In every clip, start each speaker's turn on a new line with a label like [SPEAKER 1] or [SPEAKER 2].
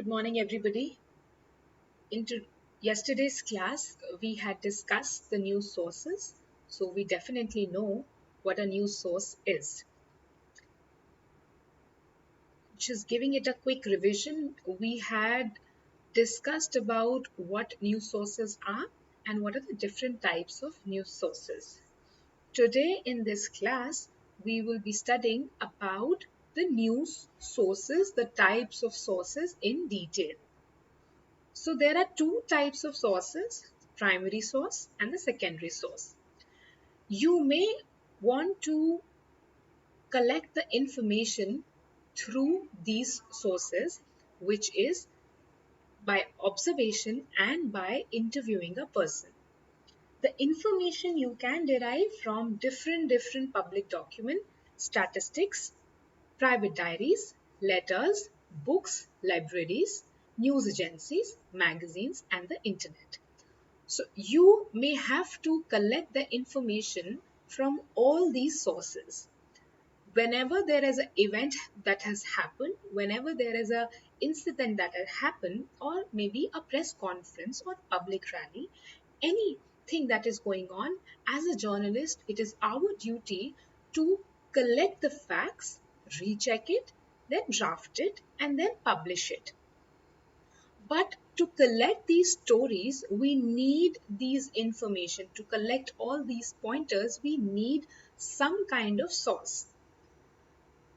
[SPEAKER 1] Good morning, everybody. Yesterday's class, we had discussed the news sources, so we definitely know what a news source is. Just giving it a quick revision, we had discussed about what news sources are and what are the different types of news sources. Today in this class, we will be studying about the news sources, the types of sources in detail. So there are two types of sources, primary source and the secondary source. You may want to collect the information through these sources, which is by observation and by interviewing a person. The information you can derive from different public document, statistics, private diaries, letters, books, libraries, news agencies, magazines, and the internet. So you may have to collect the information from all these sources. Whenever there is an event that has happened, whenever there is an incident that has happened, or maybe a press conference or public rally, anything that is going on, as a journalist, it is our duty to collect the facts, recheck it, then draft it, and then publish it. But to collect these stories, we need these information. To collect all these pointers, we need some kind of source.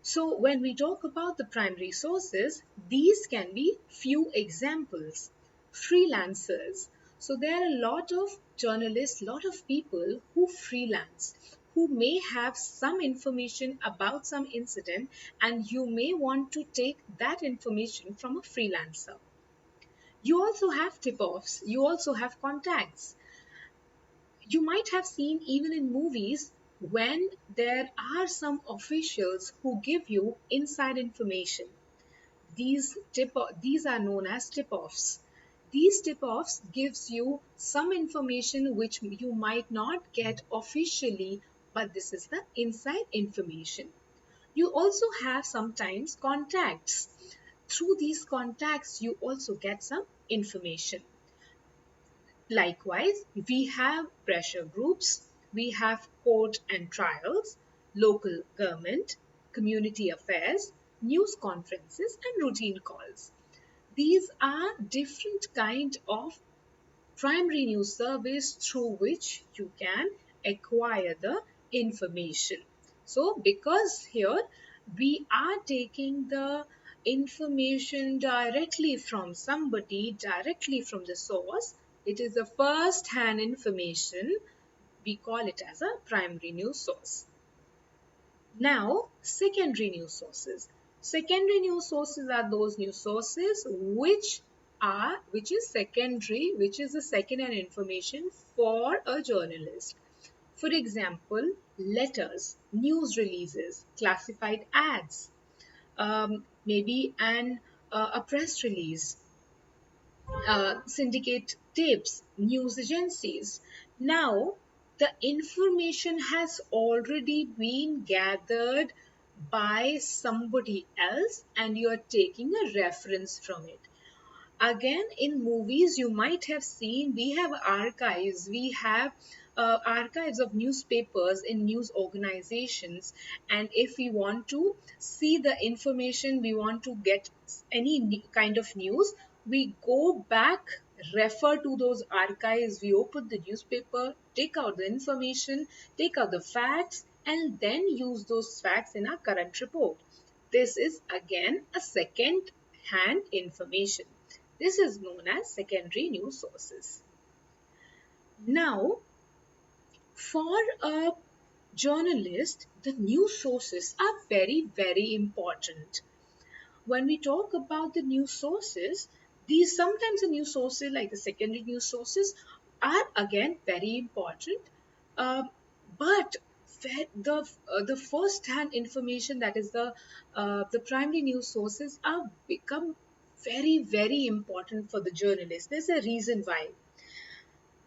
[SPEAKER 1] So when we talk about the primary sources, these can be few examples. Freelancers. So there are a lot of journalists, lot of people who freelance, who may have some information about some incident, and you may want to take that information from a freelancer. You also have tip-offs, you also have contacts. You might have seen even in movies when there are some officials who give you inside information. These are known as tip-offs. These tip-offs gives you some information which you might not get officially, but this is the inside information. You also have sometimes contacts. Through these contacts, you also get some information. Likewise, we have pressure groups, we have court and trials, local government, community affairs, news conferences, and routine calls. These are different kind of primary news service through which you can acquire the information. So because here we are taking the information directly from somebody, directly from the source, it is a first hand information. We call it as a primary news source. Now, secondary news sources. Secondary news sources are those news sources which is secondary, which is the second-hand information for a journalist. For example, letters, news releases, classified ads, maybe a press release, syndicate tapes, news agencies. Now, the information has already been gathered by somebody else and you are taking a reference from it. Again, in movies, you might have seen we have archives, we have archives of newspapers in news organizations. And if we want to see the information, we want to get any kind of news, we go back, refer to those archives, we open the newspaper, take out the information, take out the facts, and then use those facts in our current report. This is again a second hand information. This is known as secondary news sources. Now, for a journalist, the news sources are very important. When we talk about the news sources, these sometimes the news sources like the secondary news sources are again very important. But the first hand information, that is the primary news sources, are become very important for the journalist. There's a reason why.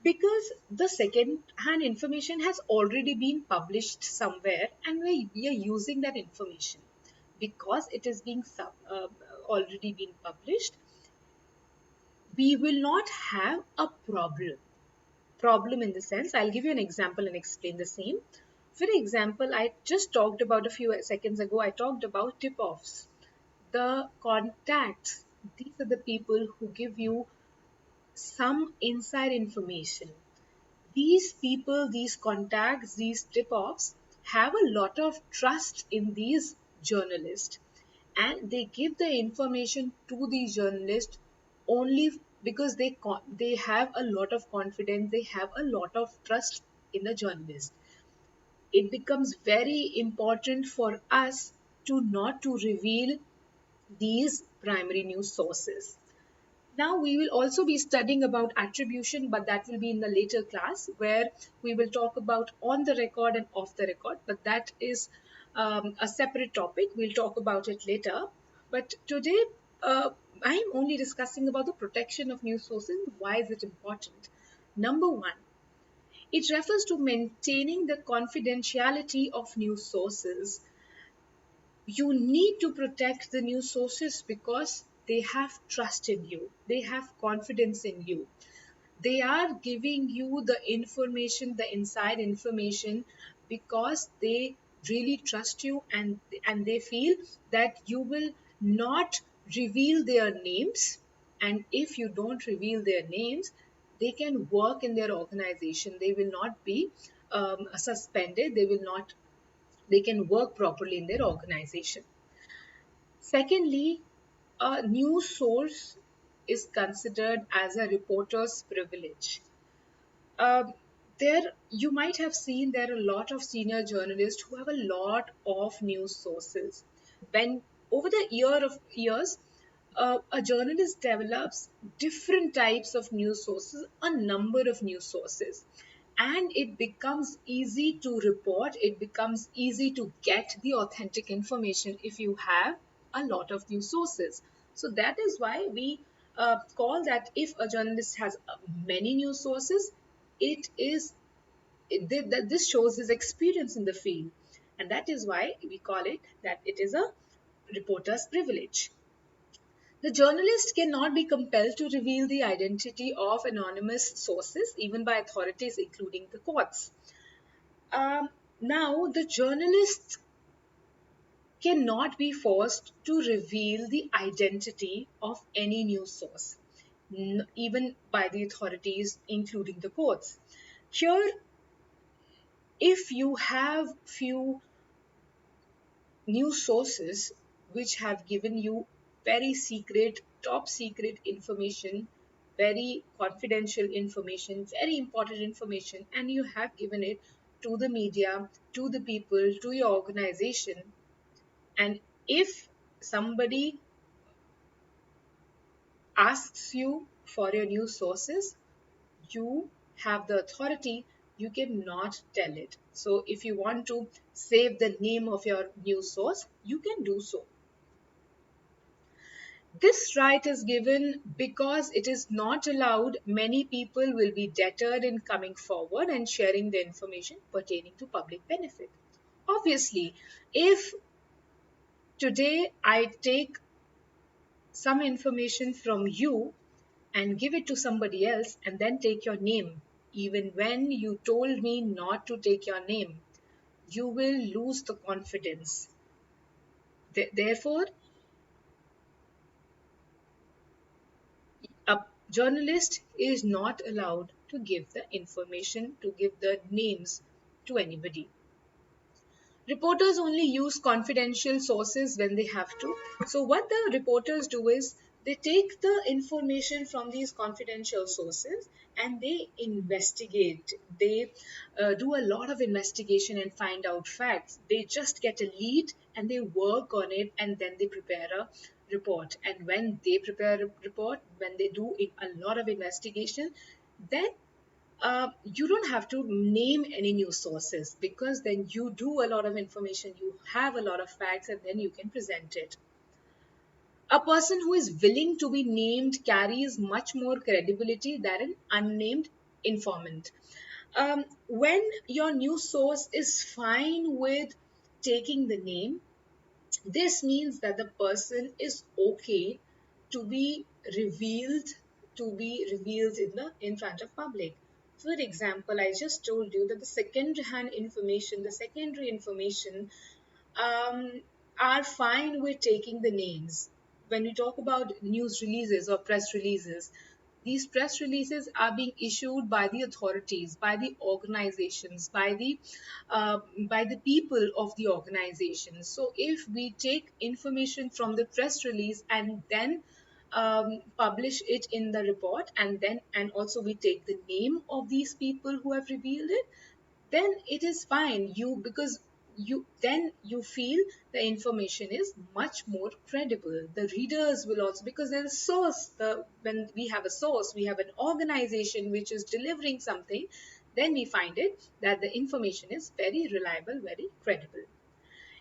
[SPEAKER 1] Because the second hand information has already been published somewhere and we are using that information. Because it is being already been published, we will not have a problem in the sense, I'll give you an example and explain the same. For example, I just talked about a few seconds ago, I talked about tip offs. The contacts, these are the people who give you some inside information. These people, these contacts, these tip offs have a lot of trust in these journalists, and they give the information to these journalists only because they have a lot of confidence, they have a lot of trust in the journalist. It becomes very important for us to not to reveal these primary news sources. Now we will also be studying about attribution, but that will be in the later class where we will talk about on the record and off the record. But that is a separate topic. We'll talk about it later. But today, I am only discussing about the protection of news sources. Why is it important? Number one, it refers to maintaining the confidentiality of news sources. You need to protect the news sources because they have trust in you, they have confidence in you, they are giving you the information, the inside information, because they really trust you, and they feel that you will not reveal their names. And if you don't reveal their names, they can work in their organization, they will not be suspended, they can work properly in their organization. Secondly, a news source is considered as a reporter's privilege. Um, there, you might have seen there are a lot of senior journalists who have a lot of news sources. When over the years, a journalist develops different types of news sources, a number of news sources, and it becomes easy to report. It becomes easy to get the authentic information if you have a lot of news sources. So that is why we call that if a journalist has many news sources, it is that this shows his experience in the field, and that is why we call it that it is a reporter's privilege. The journalist cannot be compelled to reveal the identity of anonymous sources, even by authorities, including the courts. Um, Now, the journalist cannot be forced to reveal the identity of any news source, even by the authorities, including the courts. Here, if you have few news sources which have given you very secret, top secret information, very confidential information, very important information, and you have given it to the media, to the people, to your organization, and if somebody asks you for your news sources, you have the authority, you cannot tell it. So if you want to save the name of your news source, you can do so. This right is given because it is not allowed, many people will be deterred in coming forward and sharing the information pertaining to public benefit. Obviously, if today I take some information from you and give it to somebody else and then take your name, even when you told me not to take your name, you will lose the confidence. Therefore, a journalist is not allowed to give the information, to give the names to anybody. Reporters only use confidential sources when they have to. So, what the reporters do is they take the information from these confidential sources and they investigate. They do a lot of investigation and find out facts. They just get a lead and they work on it, and then they prepare a report. And when they prepare a report, when they do a lot of investigation, then you don't have to name any news sources, because then you do a lot of information, you have a lot of facts, and then you can present it. A person who is willing to be named carries much more credibility than an unnamed informant. When your news source is fine with taking the name, this means that the person is okay to be revealed to be revealed in front of public. For example, I just told you that the secondary information um, are fine with taking the names. When we talk about news releases or press releases, these press releases are being issued by the authorities, by the organizations, uh, by the people of the organization. So if we take information from the press release and then publish it in the report, and also we take the name of these people who have revealed it, then it is fine. You feel the information is much more credible. The readers will also, because there's a source. When we have a source, we have an organization which is delivering something, then we find it that the information is very reliable, very credible.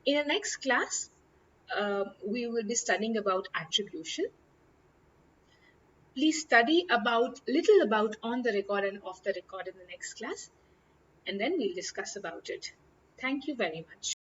[SPEAKER 1] In the next class, we will be studying about attribution. Please study about little about on the record and off the record in the next class, and then we'll discuss about it. Thank you very much.